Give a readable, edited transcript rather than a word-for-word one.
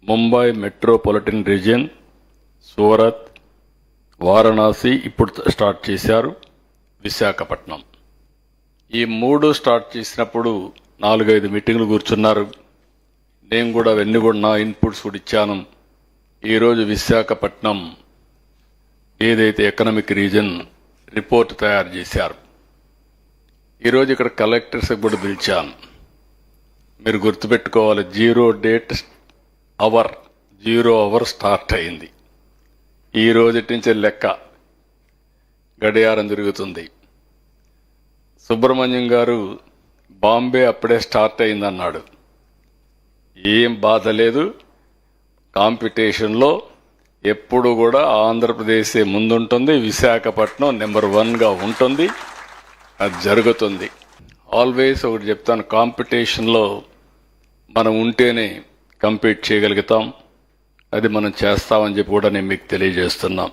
Mumbai metropolitan region, Surat, Varanasi ఇప్పుడు start చేశారు, విశాఖపట్నం. ఈ 3 స్టార్ట్ చేసినప్పుడు 4-5 మీటింగ్లు కూర్చున్నారు. నేను కూడా అవన్నీ కూడా నా ఇన్పుట్స్ కూడా ఇచ్చాను. ఈరోజు విశాఖపట్నం ఏదైతే ఎకనామిక్ రీజన్ రిపోర్ట్ తయారు చేశారు. ఈరోజు ఇక్కడ కలెక్టర్స్ కూడా పిలిచాను. మీరు గుర్తుపెట్టుకోవాలి, 0 అవర్ స్టార్ట్ అయింది. ఈ రోజు నుంచి లెక్క గడియారం తిరుగుతుంది. సుబ్రహ్మణ్యం గారు బాంబే అప్పుడే స్టార్ట్ అయిందన్నాడు. ఏం బాధ లేదు. కాంపిటీషన్లో ఎప్పుడు కూడా ఆంధ్రప్రదేశ్ ముందుంటుంది, విశాఖపట్నం నెంబర్ 1గా ఉంటుంది. అది జరుగుతుంది. ఆల్వేస్ ఒకటి చెప్తాను, కాంపిటీషన్లో మనం ఉంటేనే కంపీట్ చేయగలుగుతాం. అది మనం చేస్తామని చెప్పి కూడా నేను మీకు తెలియజేస్తున్నాం.